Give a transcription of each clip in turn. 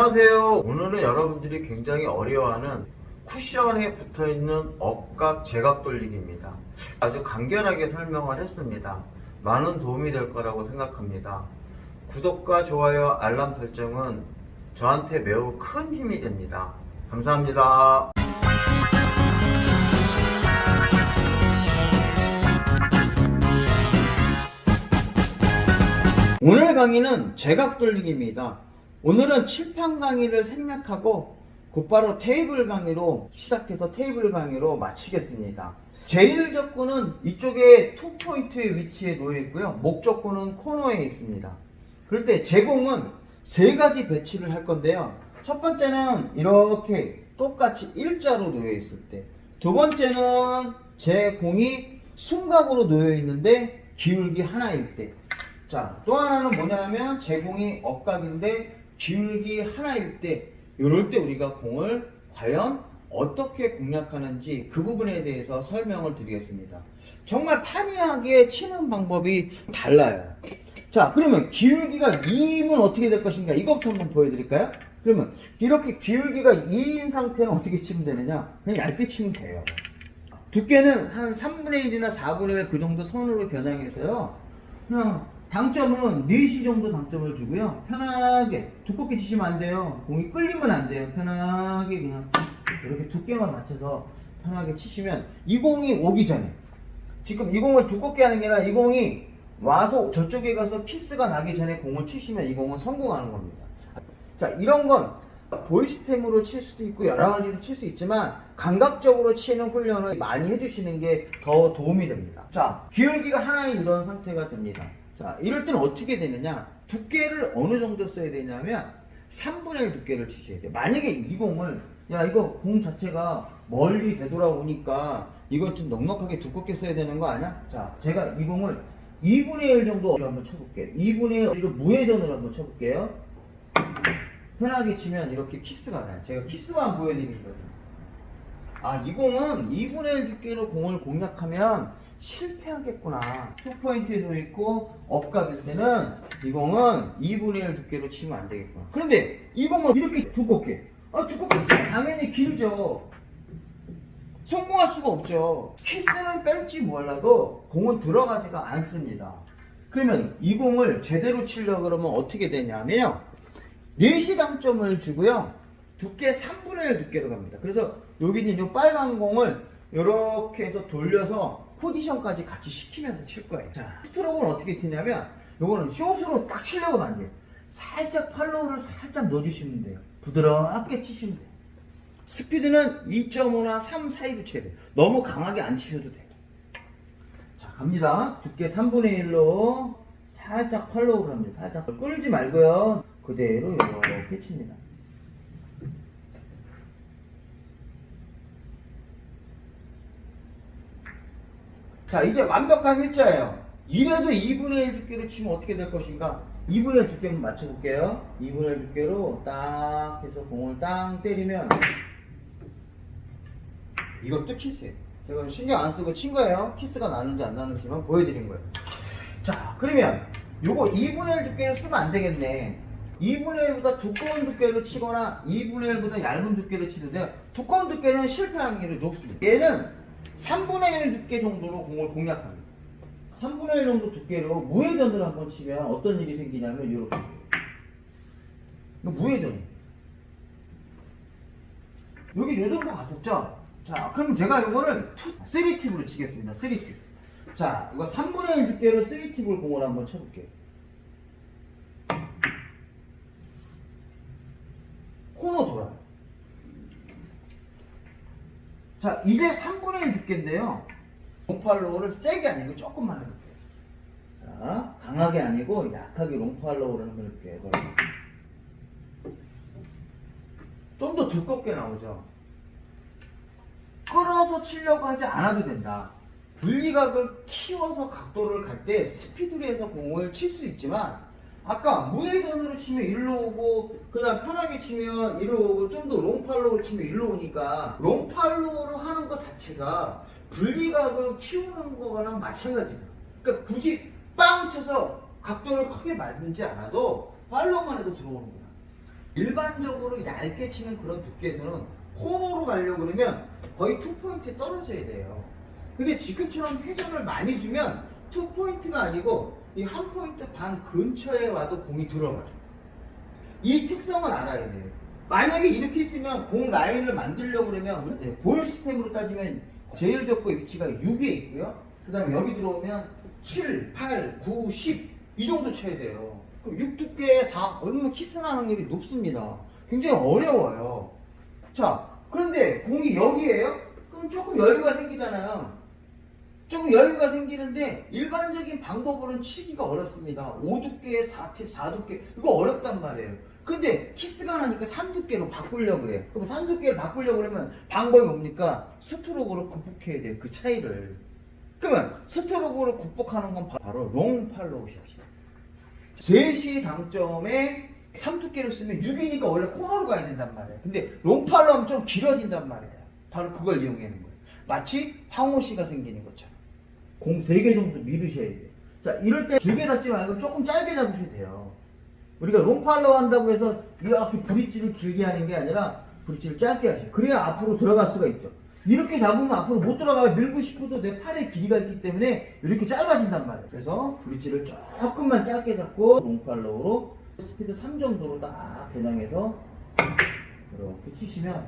안녕하세요. 오늘은 여러분들이 굉장히 어려워하는 쿠션에 붙어있는 억각 제각 돌리기입니다. 아주 간결하게 설명을 했습니다. 많은 도움이 될 거라고 생각합니다. 구독과 좋아요, 알람 설정은 저한테 매우 큰 힘이 됩니다. 감사합니다. 오늘 강의는 제각 돌리기입니다. 오늘은 칠판 강의를 생략하고 곧바로 테이블 강의로 시작해서 테이블 강의로 마치겠습니다. 제1적구는 이쪽에 2포인트의 위치에 놓여 있고요. 목적구는 코너에 있습니다. 그럴 때 제공은 세 가지 배치를 할 건데요. 첫 번째는 이렇게 똑같이 일자로 놓여 있을 때, 두 번째는 제 공이 숨각으로 놓여 있는데 기울기 하나일 때, 자, 또 하나는 뭐냐면 제공이 억각인데 기울기 하나일 때, 이럴 때 우리가 공을 과연 어떻게 공략하는지 그 부분에 대해서 설명을 드리겠습니다. 정말 판이하게 치는 방법이 달라요. 자, 그러면 기울기가 2이면 어떻게 될 것인가, 이것부터 한번 보여드릴까요? 그러면 이렇게 기울기가 2인 상태는 어떻게 치면 되느냐, 그냥 얇게 치면 돼요. 두께는 한 3분의 1이나 4분의 1 그 정도 선으로 겨냥해서요, 그냥 당점은 4시 정도 당점을 주고요. 편하게 두껍게 치시면 안 돼요. 공이 끌리면 안 돼요. 편하게 그냥 이렇게 두께만 맞춰서 편하게 치시면, 이 공이 오기 전에, 지금 이 공을 두껍게 하는 게 아니라 이 공이 와서 저쪽에 가서 키스가 나기 전에 공을 치시면 이 공은 성공하는 겁니다. 자, 이런 건 보이스템으로 칠 수도 있고 여러 가지로 칠 수 있지만 감각적으로 치는 훈련을 많이 해주시는 게 더 도움이 됩니다. 자, 기울기가 하나인 이런 상태가 됩니다. 자, 이럴 때는 어떻게 되느냐, 두께를 어느 정도 써야 되냐면 3분의 1 두께를 치셔야 돼요. 만약에 이 공을, 야, 이거 공 자체가 멀리 되돌아오니까 이건 좀 넉넉하게 두껍게 써야 되는 거 아니야? 자, 제가 이 공을 2분의 1 정도로 한번 쳐볼게요. 2분의 1을 무회전으로 한번 쳐볼게요. 편하게 치면 이렇게 키스가 나요. 제가 키스만 보여드리거든요. 아, 이 공은 2분의 1 두께로 공을 공략하면 실패하겠구나. 2포인트에 놓여 있고 억각일 때는 이 공은 2분의 1 두께로 치면 안 되겠구나. 그런데 이 공은 이렇게 두껍게, 두껍게 치면 당연히 길죠. 성공할 수가 없죠. 키스는 뺄지 몰라도 공은 들어가지가 않습니다. 그러면 이 공을 제대로 치려고 그러면 어떻게 되냐면요, 4시 당점을 주고요, 두께 3분의 1 두께로 갑니다. 그래서 여기 있는 이 빨간 공을 이렇게 해서 돌려서 포지션까지 같이 시키면서 칠 거예요. 자, 스트로크는 어떻게 치냐면, 요거는 숏으로 딱 치려고 하면 안 돼요. 살짝 팔로우를 살짝 넣어주시면 돼요. 부드럽게 치시면 돼요. 스피드는 2.5나 3 사이로 쳐야 돼요. 너무 강하게 안 치셔도 돼요. 자, 갑니다. 두께 3분의 1로 살짝 팔로우를 합니다. 살짝 끌지 말고요, 그대로 이렇게 칩니다. 자, 이제 완벽한 일자예요. 이래도 2분의 1 두께로 치면 어떻게 될 것인가? 2분의 1 두께만 맞춰볼게요. 2분의 1 두께로 딱 해서 공을 땅 때리면 이것도 키스예요. 제가 신경 안 쓰고 친 거예요. 키스가 나는지 안 나는지만 보여드린 거예요. 자, 그러면 요거 2분의 1 두께를 쓰면 안 되겠네. 2분의 1보다 두꺼운 두께로 치거나 2분의 1보다 얇은 두께로 치는데, 두꺼운 두께는 실패하는 확률이 높습니다. 얘는 3분의 1 두께 정도로 공을 공략합니다. 3분의 1 정도 두께로 무회전으로 한번 치면 어떤 일이 생기냐면 이렇게. 이거 무회전이에요. 여기 요 정도 갔었죠? 자, 그럼 제가 이거를 3팁으로 치겠습니다. 3팁. 자, 이거 3분의 1 두께로 3팁을 공을 한번 쳐볼게요. 코너 돌아요. 자, 이제 3분의 1 두께인데요, 롱팔로우를 세게 아니고 조금만 해볼게요. 자, 강하게 아니고 약하게 롱팔로우를 한번 해볼게요. 좀 더 두껍게 나오죠. 끌어서 치려고 하지 않아도 된다. 분리각을 키워서 각도를 갈 때 스피드로 해서 공을 칠 수 있지만, 아까 무회전으로 치면 일로 오고, 그냥 편하게 치면 일로 오고, 좀 더 롱팔로우를 치면 일로 오니까 롱팔로우로 하는 것 자체가 분리각을 키우는 거랑 마찬가지입니다. 그러니까 굳이 빵 쳐서 각도를 크게 만들지 않아도 팔로우만 해도 들어오는 거야. 일반적으로 얇게 치는 그런 두께에서는 코너로 가려고 그러면 거의 2포인트에 떨어져야 돼요. 근데 지금처럼 회전을 많이 주면 2포인트가 아니고 이 1포인트 반 근처에 와도 공이 들어가요. 이 특성을 알아야 돼요. 만약에 이렇게 있으면 공 라인을 만들려고 그러면 볼 시스템으로 따지면 제일 적고의 위치가 6에 있고요. 그 다음에 여기 들어오면 7, 8, 9, 10 이 정도 쳐야 돼요. 그럼 6 두께에 4 그러면 키스나 확률이 높습니다. 굉장히 어려워요. 자, 그런데 공이 여기에요? 그럼 조금 여유가 생기잖아요. 조금 여유가 생기는데 일반적인 방법으로는 치기가 어렵습니다. 5 두께에 4팁, 4 두께 이거 어렵단 말이에요. 근데 키스가 나니까 3 두께로 바꾸려고 그래. 그럼 3 두께를 바꾸려고 그러면 방법이 뭡니까? 스트로크로 극복해야 돼요. 그 차이를. 그러면 스트로크로 극복하는 건 바로 롱 팔로우 샷이에요. 3시 당점에 3 두께를 쓰면 6이니까 원래 코너로 가야 된단 말이에요. 근데 롱 팔로우 하면 좀 길어진단 말이에요. 바로 그걸 이용하는 거예요. 마치 황호시가 생기는 것처럼. 공 3개 정도 미루셔야 돼요. 자, 이럴 때 길게 잡지 말고 조금 짧게 잡으셔야 돼요. 우리가 롱팔로우 한다고 해서 이렇게 브릿지를 길게 하는 게 아니라 브릿지를 짧게 하셔요. 그래야 앞으로 들어갈 수가 있죠. 이렇게 잡으면 앞으로 못 들어가면 밀고 싶어도 내 팔에 길이가 있기 때문에 이렇게 짧아진단 말이에요. 그래서 브릿지를 조금만 짧게 잡고 롱팔로우로 스피드 3 정도로 딱 겨냥해서 이렇게 치시면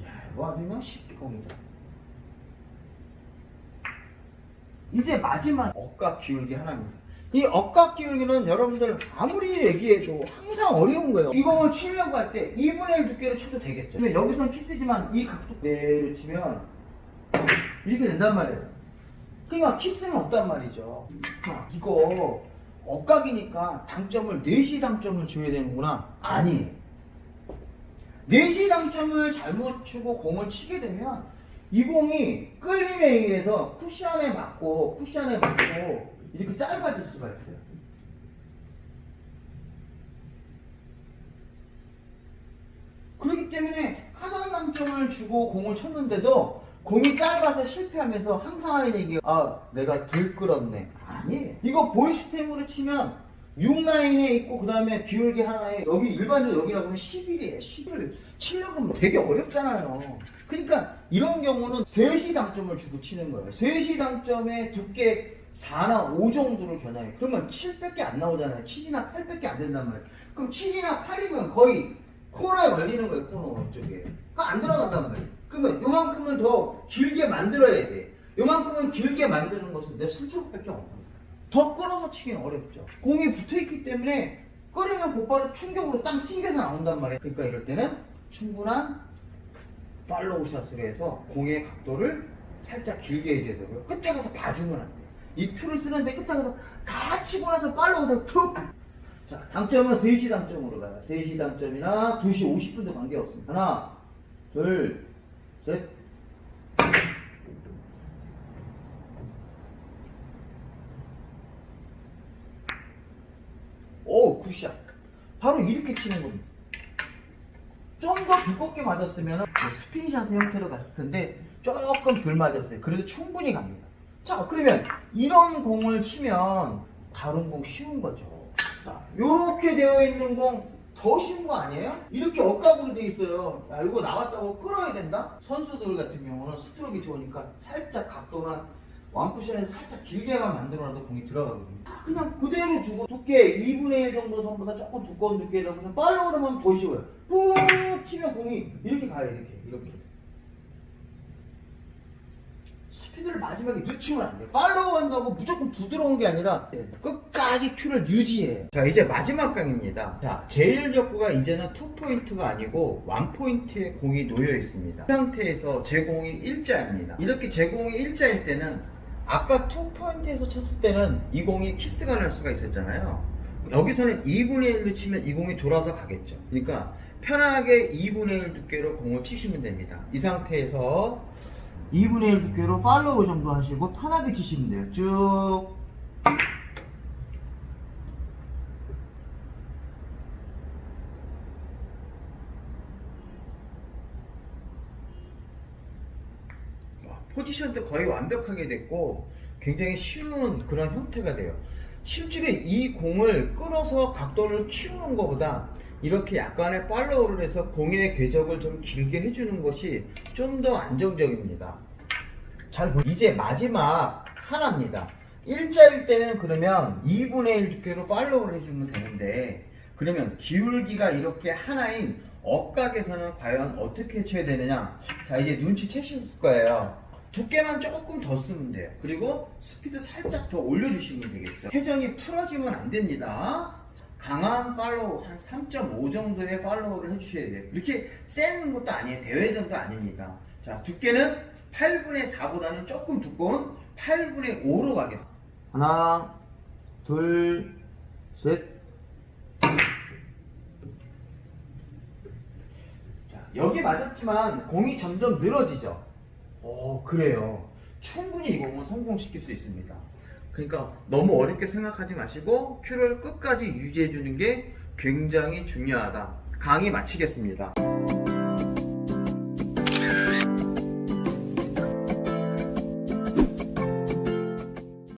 이야, 이거 아주 그냥 쉽게 공이죠. 이제 마지막 억각 기울기 하나입니다. 이 억각 기울기는 여러분들 아무리 얘기해도 항상 어려운 거예요. 이 공을 치려고 할 때 2분의 1 두께로 쳐도 되겠죠. 여기서는 키스지만 이 각도 그대로 치면 이렇게 된단 말이에요. 그러니까 키스는 없단 말이죠. 자, 이거 억각이니까 당점을 4시 당점을 줘야 되는구나. 아니에요. 4시 당점을 잘못 주고 공을 치게 되면 이 공이 끌림에 의해서 쿠션에 맞고 이렇게 짧아질 수가 있어요. 그렇기 때문에 하단 당점을 주고 공을 쳤는데도 공이 짧아서 실패하면서 항상 하는 얘기가 내가 덜 끌었네. 아니에요. 이거 보이 시스템으로 치면 6라인에 있고 그 다음에 기울기 하나에 여기 일반적으로 여기라고 하면 11이에요. 11을 치려고 하면 되게 어렵잖아요. 그러니까 이런 경우는 3시 당점을 주고 치는 거예요. 3시 당점에 두께 4나 5 정도를 겨냥해. 그러면 7밖에 안 나오잖아요. 7이나 8밖에 안 된단 말이에요. 그럼 7이나 8이면 거의 코너에 걸리는 거예요. 코너 쪽에. 그러니까 안 들어간단 말이에요. 그러면 요만큼은 더 길게 만들어야 돼. 요만큼은 길게 만드는 것은 내 스트로크밖에 없는 더 끌어서 치기는 어렵죠. 공이 붙어있기 때문에 끌으면 곧바로 충격으로 땅 튕겨서 나온단 말이에요. 그러니까 이럴 때는 충분한 팔로우 샷을 해서 공의 각도를 살짝 길게 해줘야 되고요. 끝에 가서 봐주면 안 돼요. 이 큐를 쓰는데 끝에 가서 다 치고 나서 팔로우에서 툭! 자, 당점은 3시 당점으로 가요. 3시 당점이나 2시 50분도 관계없습니다. 하나, 둘, 셋. 오, 굿샷. 바로 이렇게 치는 겁니다. 좀 더 두껍게 맞았으면 스핀샷 형태로 갔을 텐데 조금 덜 맞았어요. 그래도 충분히 갑니다. 자, 그러면 이런 공을 치면 다른 공 쉬운 거죠. 자, 요렇게 되어 있는 공 더 쉬운 거 아니에요? 이렇게 억각으로 되어 있어요. 야, 이거 나왔다고 끌어야 된다? 선수들 같은 경우는 스트로크가 좋으니까 살짝 각도만 완쿠션에서 살짝 길게만 만들어놔도 공이 들어가거든요. 그냥 그대로 주고 두께 2분의 1 정도 선보다 조금 두꺼운 두께라고 하면 팔로우로 하면 더 쉬워요. 푹 치면 공이 이렇게 가요. 이렇게. 스피드를 마지막에 늦추면 안 돼요. 팔로우 한다고 무조건 부드러운 게 아니라 끝까지 큐를 유지해요. 자, 이제 마지막 강입니다. 자, 제일 적구가 이제는 2포인트가 아니고 1포인트의 공이 놓여 있습니다. 이 상태에서 제 공이 일자입니다. 이렇게 제 공이 일자일 때는 아까 2포인트에서 쳤을 때는 이 공이 키스가 날 수가 있었잖아요. 여기서는 2분의 1로 치면 이 공이 돌아서 가겠죠. 그러니까 편하게 2분의 1 두께로 공을 치시면 됩니다. 이 상태에서 2분의 1 두께로 팔로우 정도 하시고 편하게 치시면 돼요. 쭉. 포지션도 거의 완벽하게 됐고 굉장히 쉬운 그런 형태가 돼요. 실제로 이 공을 끌어서 각도를 키우는 것보다 이렇게 약간의 팔로우를 해서 공의 궤적을 좀 길게 해주는 것이 좀 더 안정적입니다. 이제 마지막 하나입니다. 일자일 때는 그러면 2분의 1 두께로 팔로우를 해주면 되는데, 그러면 기울기가 이렇게 하나인 억각에서는 과연 어떻게 쳐야 되느냐? 자, 이제 눈치채셨을 거예요. 두께만 조금 더 쓰면 돼요. 그리고 스피드 살짝 더 올려주시면 되겠죠. 회전이 풀어지면 안 됩니다. 강한 팔로우, 한 3.5 정도의 팔로우를 해주셔야 돼요. 이렇게 센 것도 아니에요. 대회전도 아닙니다. 자, 두께는 8분의 4보다는 조금 두꺼운 8분의 5로 가겠습니다. 하나, 둘, 셋. 자, 여기 맞았지만 공이 점점 늘어지죠. 그래요. 충분히 이 공은 성공시킬 수 있습니다. 그러니까 너무 어렵게 생각하지 마시고 큐를 끝까지 유지해 주는 게 굉장히 중요하다. 강의 마치겠습니다.